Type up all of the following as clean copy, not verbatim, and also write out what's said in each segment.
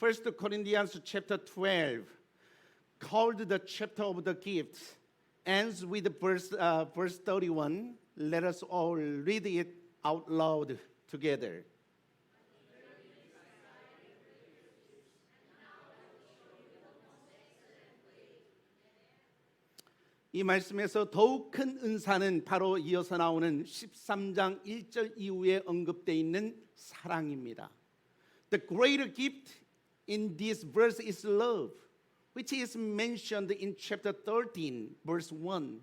1 Corinthians chapter 12, called the chapter of the gifts, ends with verse 31. Let us all read it out loud together. 이 말씀에서 더욱 큰 은사는 바로 이어서 나오는 13장 1절 이후에 언급되어 있는 사랑입니다. The greater gift in this verse is love, which is mentioned in chapter 13, verse 1.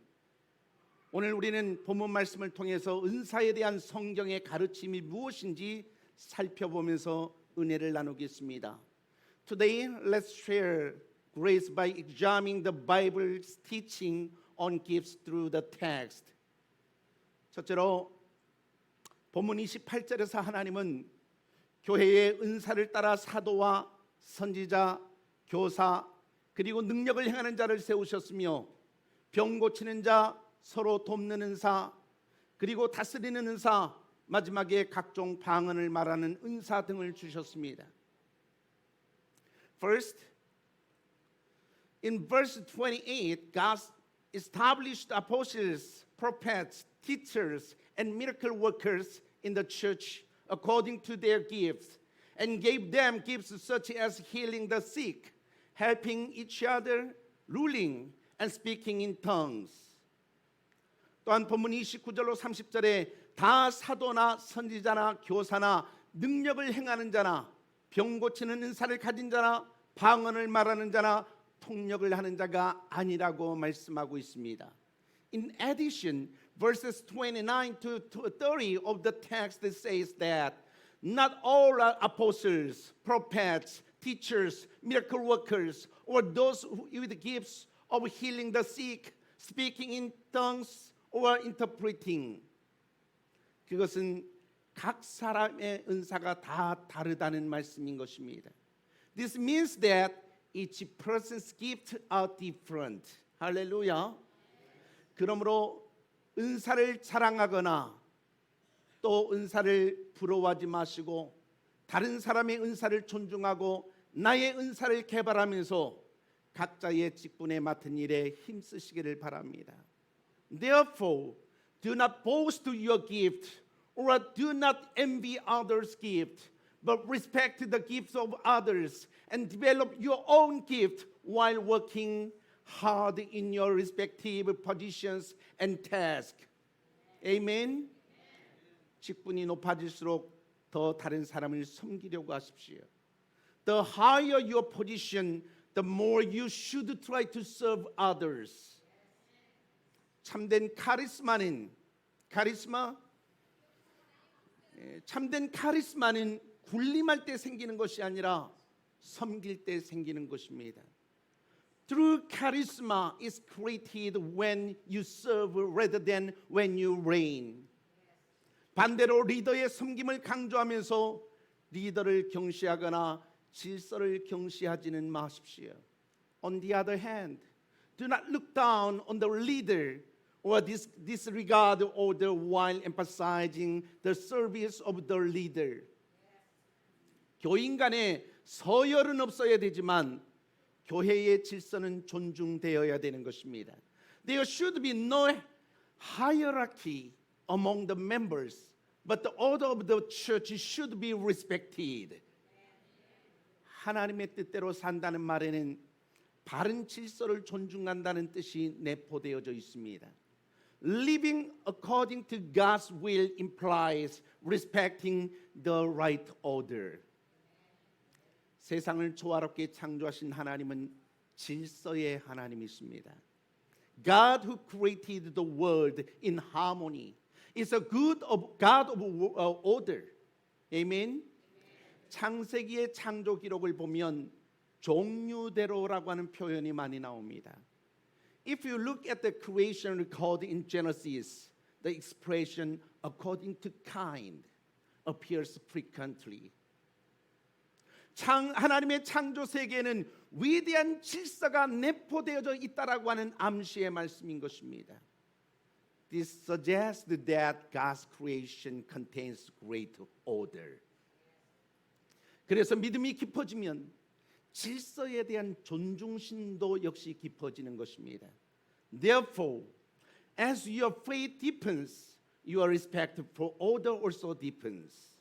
오늘 우리는 본문 말씀을 통해서 은사에 대한 성경의 가르침이 무엇인지 살펴보면서 은혜를 나누겠습니다. Today, let's share grace by examining the Bible's teaching on gifts through the text. 첫째로 본문 28절에서 하나님은 교회의 은사를 따라 사도와 선지자, 교사, 그리고 능력을 행하는 자를 세우셨으며 병 고치는 자, 서로 돕는 은사, 그리고 다스리는 은사, 마지막에 각종 방언을 말하는 은사 등을 주셨습니다. First, in verse 28, God established apostles, prophets, teachers, and miracle workers in the church according to their gifts, and gave them gifts such as healing the sick, helping each other, ruling, and speaking in tongues. 또한 본문 29절로 30절에 다 사도나 선지자나 교사나 능력을 행하는 자나 병 고치는 은사를 가진 자나 방언을 말하는 자나 통역을 하는 자가 아니라고 말씀하고 있습니다. In addition, verses 29 to 30 of the text says that not all apostles, prophets, teachers, miracle workers, or those with gifts of healing the sick, speaking in tongues, or interpreting. 그것은 각 사람의 은사가 다 다르다는 말씀인 것입니다. This means that each person's gifts are different. 할렐루야. 그러므로 은사를 자랑하거나 또 은사를 부러워하지 마시고 다른 사람의 은사를 존중하고 나의 은사를 개발하면서 각자의 직분에 맡은 일에 힘쓰시기를 바랍니다. Therefore, do not boast to your gift or do not envy others' gift, but respect the gifts of others and develop your own gift while working hard in your respective positions and tasks. Amen. 직분이 높아질수록 더 다른 사람을 섬기려고 하십시오. The higher your position, the more you should try to serve others. 참된 카리스마는 군림할 때 생기는 것이 아니라 섬길 때 생기는 것입니다. True charisma is created when you serve rather than when you reign. 반대로 리더의 섬김을 강조하면서 리더를 경시하거나 질서를 경시하지는 마십시오. On the other hand, do not look down on the leader or disregard order while emphasizing the service of the leader. 교인 간에 서열은 없어야 되지만 교회의 질서는 존중되어야 되는 것입니다. There should be no hierarchy among the members, but the order of the church should be respected. 하나님의 뜻대로 산다는 말에는 바른 질서를 존중한다는 뜻이 내포되어져 있습니다. Living according to God's will implies respecting the right order. 세상을 조화롭게 창조하신 하나님은 질서의 하나님이십니다. God who created the world in harmony is a God of order. Amen. 창세기의 창조 기록을 보면 종류대로라고 하는 표현이 많이 나옵니다. If you look at the creation record in Genesis, the expression according to kind appears frequently. 하나님의 창조 세계에는 위대한 질서가 내포되어져 있다라고 하는 암시의 말씀인 것입니다. This suggests that God's creation contains great order. 그래서 믿음이 깊어지면 질서에 대한 존중심도 역시 깊어지는 것입니다. Therefore, as your faith deepens, your respect for order also deepens.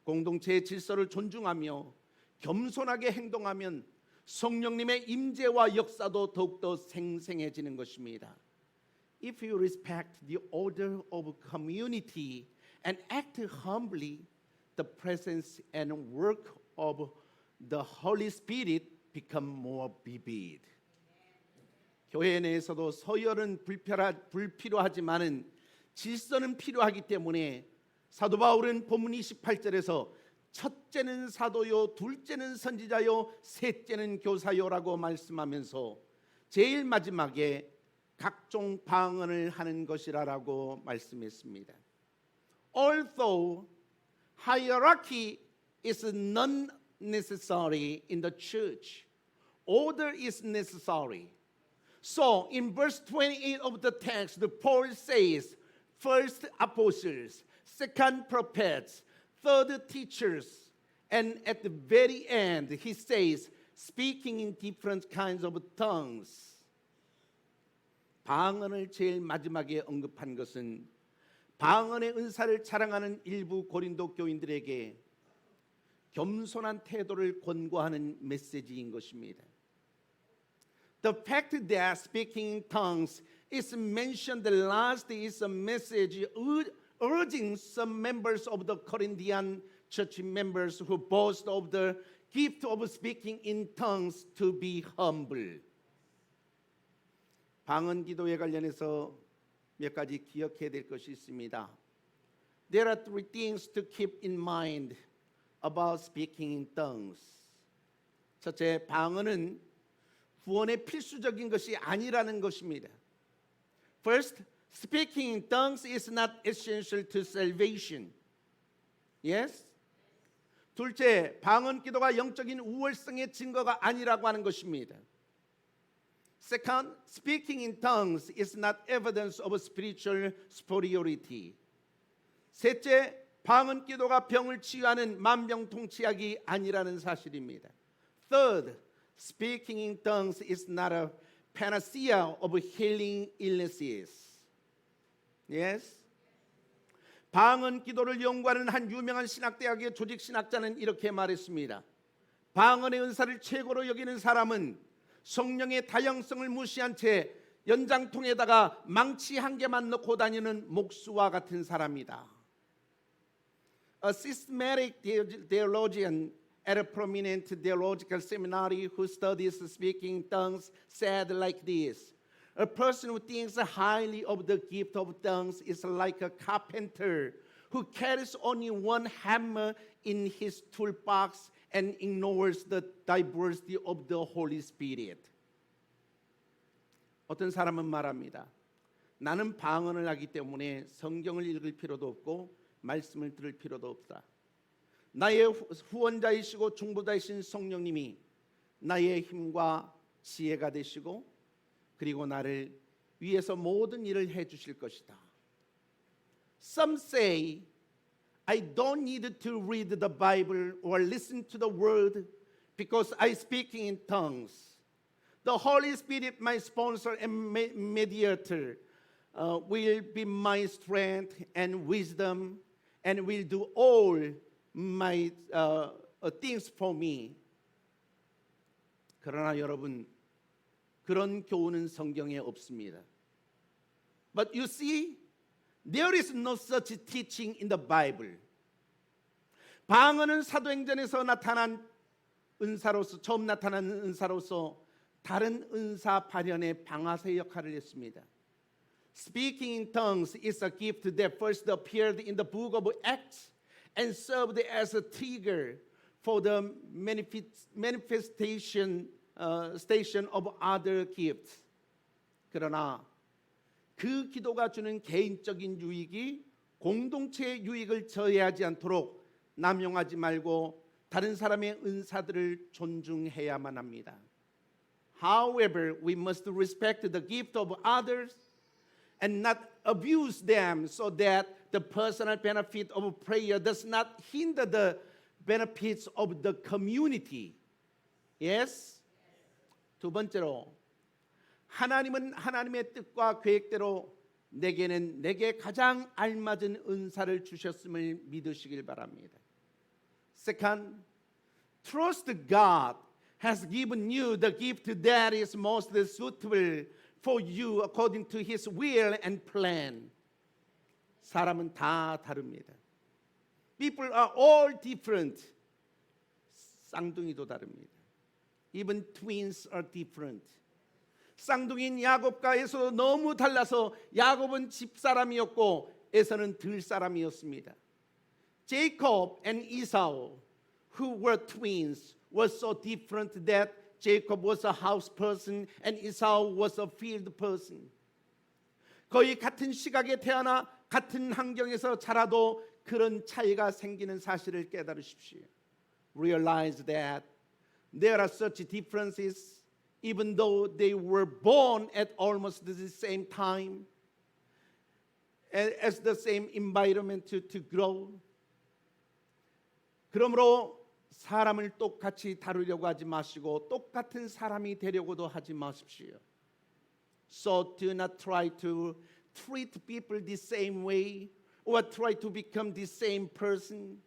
공동체의 질서를 존중하며 겸손하게 행동하면 성령님의 임재와 역사도 더욱더 생생해지는 것입니다. If you respect the order of community and act humbly, the presence and work of the Holy Spirit become more vivid. 교회 내에서도 서열은 불필요하지만은 질서는 필요하기 때문에 사도 바울은 본문 28절에서 첫째는 사도요, 둘째는 선지자요, 셋째는 교사요라고 말씀하면서 제일 마지막에 각종 방언을 하는 것이라고 말씀했습니다. Although hierarchy is not necessary in the church, order is necessary. So in verse 28 of the text, Paul says, first apostles, second prophets, third teachers, and at the very end he says, speaking in different kinds of tongues. 방언을 제일 마지막에 언급한 것은 방언의 은사를 자랑하는 일부 고린도 교인들에게 겸손한 태도를 권고하는 메시지인 것입니다. The fact that speaking in tongues is mentioned last is a message urging some members of the Corinthian church members who boast of the gift of speaking in tongues to be humble. 방언 기도에 관련해서 몇 가지 기억해야 될 것이 있습니다. There are three things to keep in mind about speaking in tongues. 첫째, 방언은 구원의 필수적인 것이 아니라는 것입니다. First, speaking in tongues is not essential to salvation. Yes? 둘째, 방언 기도가 영적인 우월성의 증거가 아니라고 하는 것입니다. Second, speaking in tongues is not evidence of spiritual superiority. 셋째, 방언 기도가 병을 치유하는 만병통치약이 아니라는 사실입니다. Third, speaking in tongues is not a panacea of healing illnesses. Yes? 방언 기도를 연구하는 한 유명한 신학대학의 조직 신학자는 이렇게 말했습니다. 방언의 은사를 최고로 여기는 사람은 성령의 다양성을 무시한 채 연장통에다가 망치 한 개만 넣고 다니는 목수와 같은 사람이다. A systematic theologian at a prominent theological seminary who studies speaking in tongues said like this: a person who thinks highly of the gift of tongues is like a carpenter who carries only one hammer in his toolbox and ignores the diversity of the Holy Spirit. 어떤 사람은 말합니다. 나는 방언을 하기 때문에 성경을 읽을 필요도 없고 말씀을 들을 필요도 없다. 나의 후원자이시고 중보자이신 성령님이 나의 힘과 지혜가 되시고 그리고 나를 위해서 모든 일을 해 주실 것이다. Some say I don't need to read the Bible or listen to the word because I speak in tongues. The Holy Spirit, my sponsor and mediator, will be my strength and wisdom and will do all my things for me. 그러나 여러분, 그런 교훈은 성경에 없습니다. But you see, there is no such teaching in the Bible. 방언은 사도행전에서 나타난 은사로서 처음 나타난 은사로서 다른 은사 발현의 방아쇠 역할을 했습니다. Speaking in tongues is a gift that first appeared in the book of Acts and served as a trigger for the manifestation station of other gifts. 그러나 그 기도가 주는 개인적인 유익이 공동체의 유익을 저해하지 않도록 남용하지 말고 다른 사람의 은사들을 존중해야만 합니다. However, we must respect the gift of others and not abuse them so that the personal benefit of prayer does not hinder the benefits of the community. Yes? 두 번째로, 하나님은 하나님의 뜻과 계획대로 내게 가장 알맞은 은사를 주셨음을 믿으시길 바랍니다. Second, trust God has given you the gift that is most suitable for you according to His will and plan. 사람은 다 다릅니다. People are all different. 쌍둥이도 다릅니다. Even twins are different. 쌍둥이인 야곱과 에서도 너무 달라서 야곱은 집사람이었고 에서는 들사람이었습니다. Jacob and Esau, who were twins, were so different that Jacob was a house person and Esau was a field person. 거의 같은 시각에 태어나 같은 환경에서 자라도 그런 차이가 생기는 사실을 깨달으십시오. Realize that there are such differences even though they were born at almost the same time as the same environment to grow. 그러므로 사람을 똑같이 다루려고 하지 마시고 똑같은 사람이 되려고도 하지 마십시오. So do not try to treat people the same way or try to become the same person.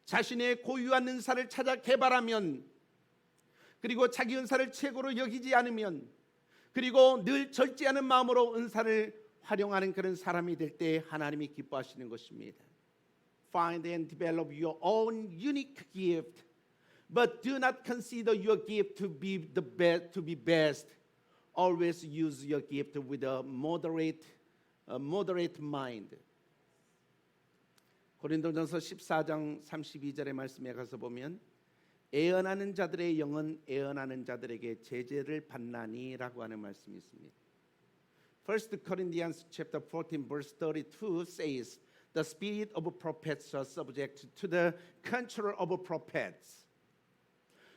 자신의 고유한 은사를 찾아 개발하면, 그리고 자기 은사를 최고로 여기지 않으면, 그리고 늘 절제하는 마음으로 은사를 활용하는 그런 사람이 될 때 하나님이 기뻐하시는 것입니다. Find and develop your own unique gift, but do not consider your gift to be best. Always use your gift with a moderate mind. 고린도전서 14장 32절의 말씀에 가서 보면 애언하는 자들의 영은 애언하는 자들에게 제재를 받나니라고 하는 말씀이 있습니다. 1 Corinthians chapter 14 verse 32 says, The spirit of prophets are subject to the control of prophets.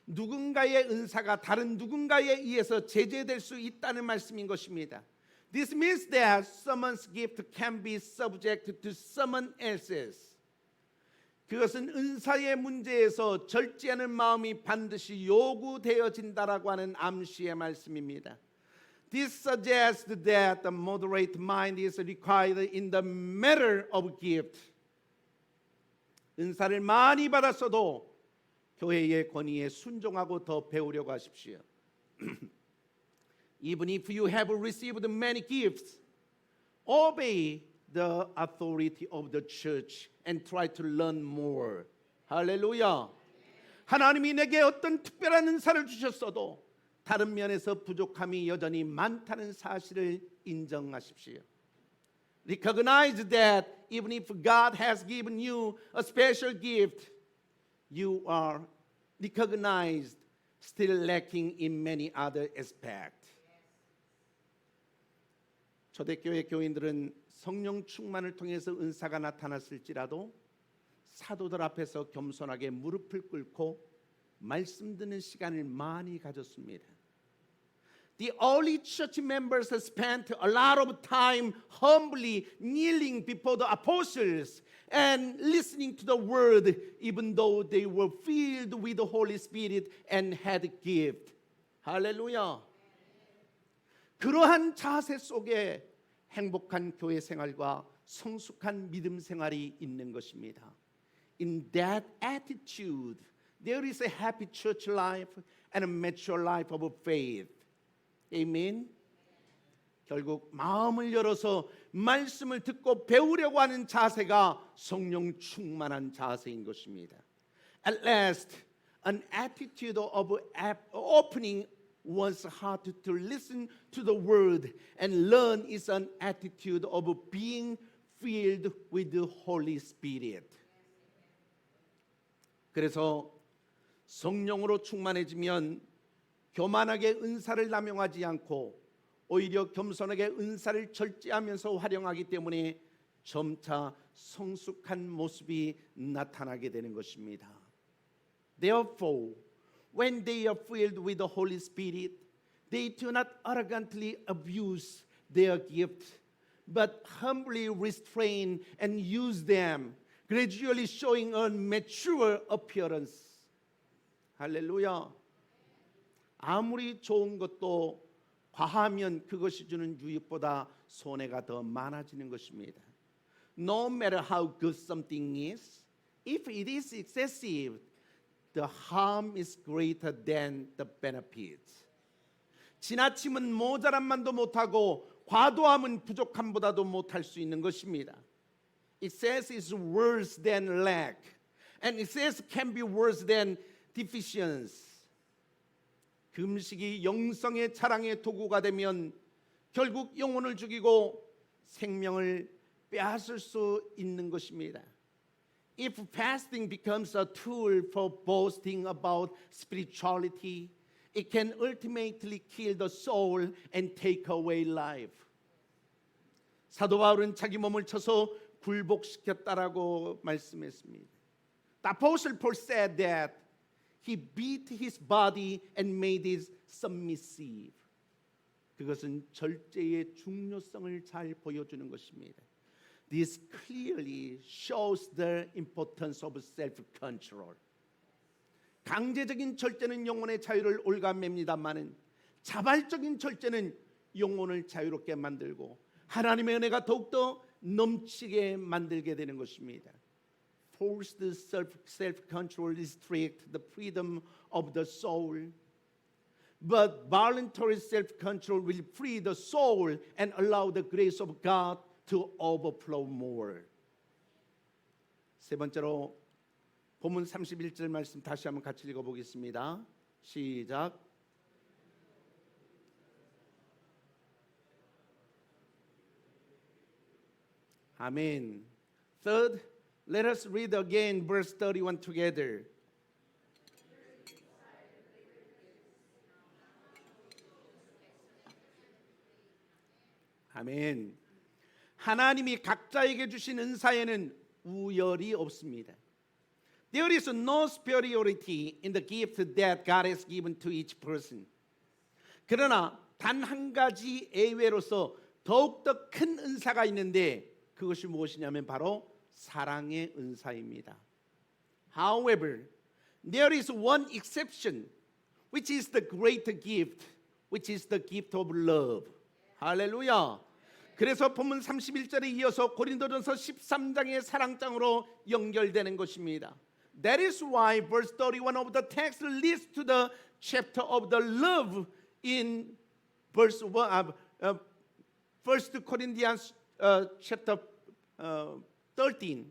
누군가의 은사가 다른 누군가에 의해서 제재될 수 있다는 말씀인 것입니다. This means that someone's gift can be subject to someone else's. 그것은 은사의 문제에서 절제하는 마음이 반드시 요구되어진다라고 하는 암시의 말씀입니다. This suggests that the moderate mind is required in the matter of gift. 은사를 많이 받았어도 교회의 권위에 순종하고 더 배우려고 하십시오. Even if you have received many gifts, obey the authority of the church and try to learn more. 할렐루야. 하나님이 내게 어떤 특별한 은사를 주셨어도 다른 면에서 부족함이 여전히 많다는 사실을 인정하십시오. Recognize that even if God has given you a special gift, you are recognized still lacking in many other aspects. 초대교회 교인들은 성령 충만을 통해서 은사가 나타났을지라도 사도들 앞에서 겸손하게 무릎을 꿇고 말씀 듣는 시간을 많이 가졌습니다. The early church members spent a lot of time humbly kneeling before the apostles and listening to the word, even though they were filled with the Holy Spirit and had gift. 할렐루야. 그러한 자세 속에 행복한 교회 생활과 성숙한 믿음 생활이 있는 것입니다. In that attitude, there is a happy church life and a mature life of faith. Amen. 결국 마음을 열어서 말씀을 듣고 배우려고 하는 자세가 성령 충만한 자세인 것입니다. At last, an attitude of opening one's heart to listen to the word and learn is an attitude of being filled with the Holy Spirit. 그래서 성령으로 충만해지면 교만하게 은사를 남용하지 않고 오히려 겸손하게 은사를 절제하면서 활용하기 때문에 점차 성숙한 모습이 나타나게 되는 것입니다. Therefore, when they are filled with the Holy Spirit, they do not arrogantly abuse their gift, but humbly restrain and use them, gradually showing a mature appearance. 할렐루야. 아무리 좋은 것도 과하면 그것이 주는 유익보다 손해가 더 많아지는 것입니다. No matter how good something is, if it is excessive, the harm is greater than the benefits. 지나침은 모자람만도 못하고 과도함은 부족함보다도 못할 수 있는 것입니다. Excess is worse than lack, and excess can be worse than deficiency. 금식이 영성의 자랑의 도구가 되면 결국 영혼을 죽이고 생명을 빼앗을 수 있는 것입니다. If fasting becomes a tool for boasting about spirituality, it can ultimately kill the soul and take away life. 사도 바울은 자기 몸을 쳐서 굴복시켰다라고 말씀했습니다. The Apostle Paul said that he beat his body and made it submissive. 그것은 절제의 중요성을 잘 보여주는 것입니다. This clearly shows the importance of self-control. 강제적인 절제는 영혼의 자유를 올가맵니다마는 자발적인 절제는 영혼을 자유롭게 만들고 하나님의 은혜가 더욱더 넘치게 만들게 되는 것입니다. Forced self-control restricts the freedom of the soul, but voluntary self-control will free the soul and allow the grace of God to overflow more. 세 번째로 본문 31절 말씀 다시 한번 같이 읽어보겠습니다. 시작. 아멘. Third, let us read again verse 31 together. 아멘. 하나님이 각자에게 주신 은사에는 우열이 없습니다. There is no superiority in the gift that God has given to each person. 그러나 단 한 가지 예외로서 더욱더 큰 은사가 있는데 그것이 무엇이냐면 바로 사랑의 은사입니다. However, there is one exception, which is the greater gift, which is the gift of love. 할렐루야. 그래서 본문 31절에 이어서 고린도전서 13장의 사랑장으로 연결되는 것입니다. That is why verse 31 of the text leads to the chapter of the love in verse 1, 1 Corinthians chapter 13.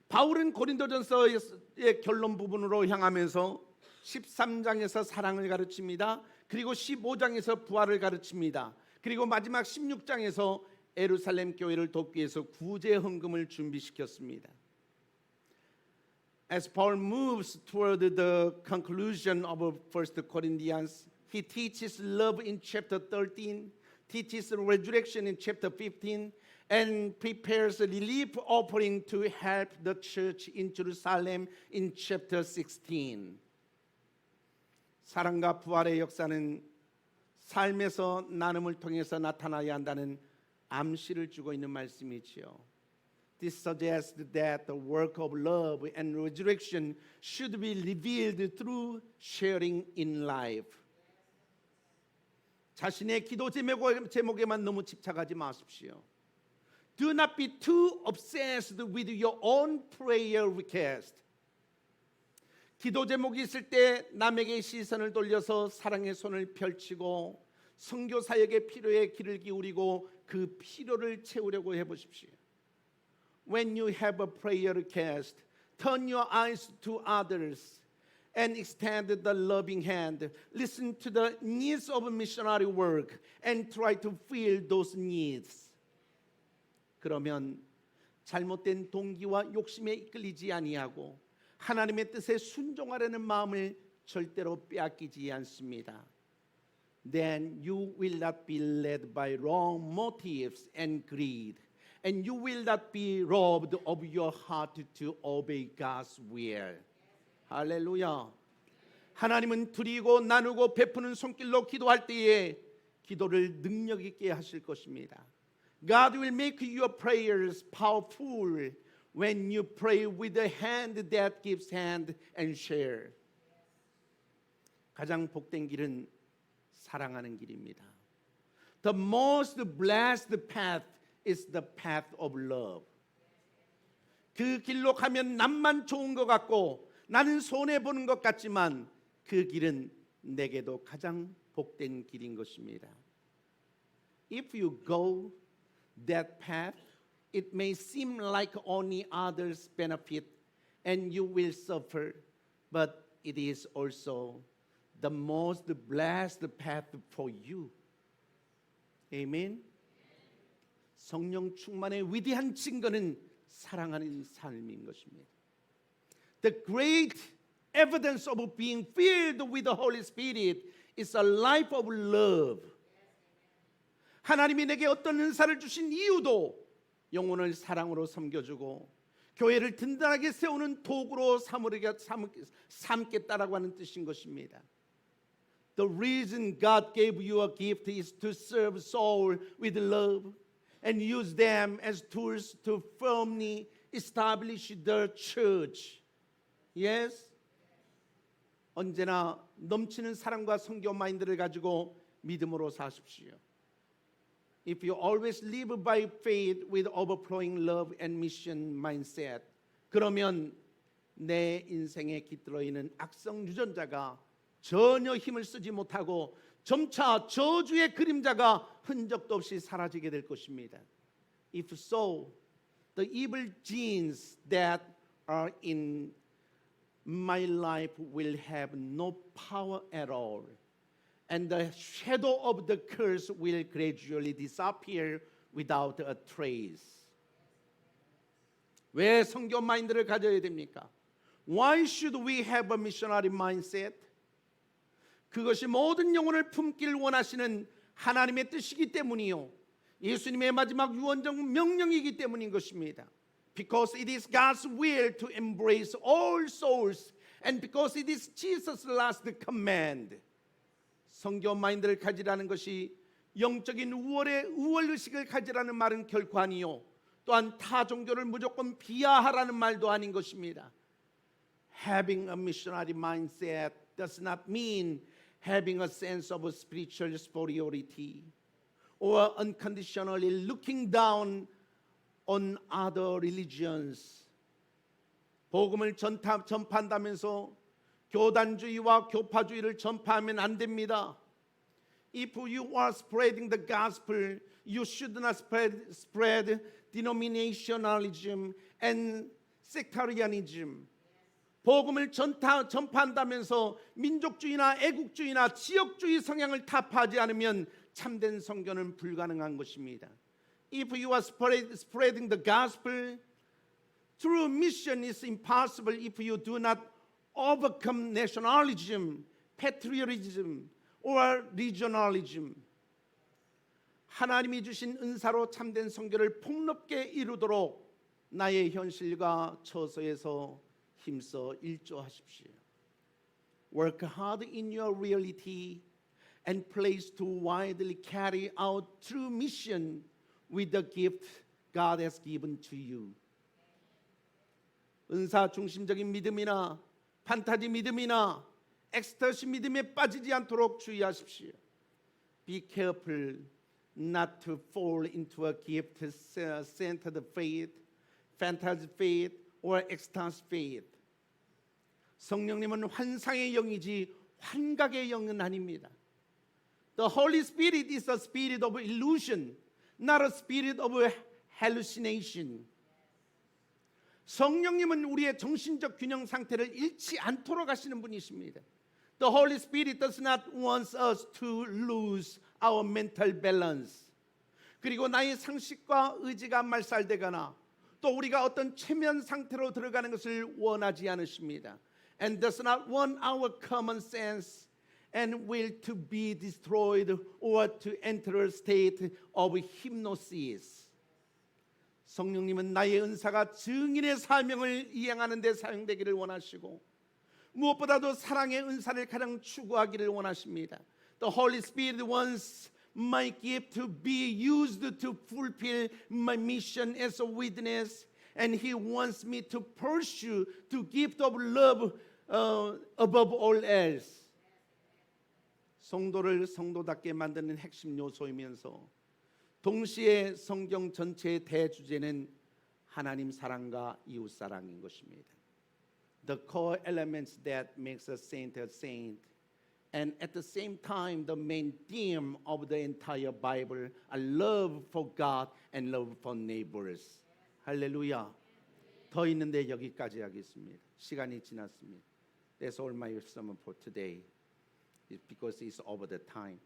바울은 고린도전서의 결론 부분으로 향하면서 13장에서 사랑을 가르칩니다. 그리고 15장에서 부활을 가르칩니다. 그리고 마지막 16장에서 예루살렘 교회를 돕기 위해서 구제 헌금을 준비시켰습니다. As Paul moves toward the conclusion of 1 Corinthians, he teaches love in chapter 13, teaches resurrection in chapter 15, and prepares a relief offering to help the church in Jerusalem in chapter 16. 사랑과 부활의 역사는 삶에서 나눔을 통해서 나타나야 한다는 암시를 주고 있는 말씀이지요. This suggests that the work of love and resurrection should be revealed through sharing in life. 자신의 기도 제목에만 너무 집착하지 마십시오. Do not be too obsessed with your own prayer request. 기도 제목이 있을 때 남에게 시선을 돌려서 사랑의 손을 펼치고 선교 사역의 필요에 귀를 기울이고 그 필요를 채우려고 해보십시오. When you have a prayer request, turn your eyes to others and extend the loving hand. Listen to the needs of missionary work and try to fill those needs. 그러면 잘못된 동기와 욕심에 이끌리지 아니하고 하나님의 뜻에 순종하려는 마음을 절대로 빼앗기지 않습니다. Then you will not be led by wrong motives and greed, and you will not be robbed of your heart to obey God's will. 할렐루야. 하나님은 드리고 나누고 베푸는 손길로 기도할 때에 기도를 능력 있게 하실 것입니다. God will make your prayers powerful when you pray with a hand that gives hand and share. 가장 복된 길은 사랑하는 길입니다. The most blessed path is the path of love. 그 길로 가면 남만 좋은 것 같고 나는 손해보는 것 같지만 그 길은 내게도 가장 복된 길인 것입니다. If you go that path, it may seem like only others benefit and you will suffer, but it is also the most blessed path for you. 아멘. 성령 충만의 위대한 증거는 사랑하는 삶인 것입니다. The great evidence of being filled with the Holy Spirit is a life of love. 하나님이 내게 어떤 은사를 주신 이유도 영혼을 사랑으로 섬겨주고 교회를 든든하게 세우는 도구로 삼겠다라고 하는 뜻인 것입니다. The reason God gave you a gift is to serve soul with love and use them as tools to firmly establish the church. Yes? 언제나 넘치는 사랑과 성교 마인드를 가지고 믿음으로 사십시오. If you always live by faith with overflowing love and mission mindset, 그러면 내 인생에 깃들어 있는 악성 유전자가 전혀 힘을 쓰지 못하고 점차 저주의 그림자가 흔적도 없이 사라지게 될 것입니다. If so, the evil genes that are in my life will have no power at all. And the shadow of the curse will gradually disappear without a trace. 왜 성교 마인드를 가져야 됩니까? Why should we have a missionary mindset? 그것이 모든 영혼을 품길 원하시는 하나님의 뜻이기 때문이요. 예수님의 마지막 유언적 명령이기 때문인 것입니다. Because it is God's will to embrace all souls and because it is Jesus' last command. 성교 마인드를 가지라는 것이 영적인 우월의식을 가지라는 말은 결코 아니요. 또한 타 종교를 무조건 비하하라는 말도 아닌 것입니다. Having a missionary mindset does not mean having a sense of spiritual superiority or unconditionally looking down on other religions. 복음을 전파한다면서 교단주의와 교파주의를 전파하면 안 됩니다. If you are spreading the gospel, you should not spread denominationalism and sectarianism. 복음을 전파한다면서 민족주의나 애국주의나 지역주의 성향을 타파하지 않으면 참된 선교는 불가능한 것입니다. If you are spreading the gospel, true mission is impossible if you do not overcome nationalism, patriotism, or regionalism. 하나님이 주신 은사로 참된 선교를 폭넓게 이루도록 나의 현실과 처소에서 힘써 일조하십시오. Work hard in your reality and place to widely carry out true mission with the gift God has given to you. 은사 중심적인 믿음이나 판타지 믿음이나 엑스터시 믿음에 빠지지 않도록 주의하십시오. Be careful not to fall into a gift-centered faith, fantasy faith, or ecstasy faith. 성령님은 환상의 영이지 환각의 영은 아닙니다. The Holy Spirit is a spirit of illusion, not a spirit of hallucination. 성령님은 우리의 정신적 균형 상태를 잃지 않도록 하시는 분이십니다. The Holy Spirit does not want us to lose our mental balance. 그리고 나의 상식과 의지가 말살되거나 또 우리가 어떤 최면 상태로 들어가는 것을 원하지 않으십니다. And does not want our common sense and will to be destroyed or to enter a state of hypnosis. 성령님은 나의 은사가 증인의 사명을 이행하는 데 사용되기를 원하시고 무엇보다도 사랑의 은사를 가장 추구하기를 원하십니다. The Holy Spirit wants my gift to be used to fulfill my mission as a witness, and He wants me to pursue the gift of love above all else. 성도를 성도답게 만드는 핵심 요소이면서 동시에 성경 전체의 대주제는 하나님 사랑과 이웃 사랑인 것입니다. The core elements that makes a saint, and at the same time, the main theme of the entire Bible are love for God and love for neighbors. 할렐루야. 더 있는데 여기까지 하겠습니다. 시간이 지났습니다. That's all my sermon for today. It's because it's over the time.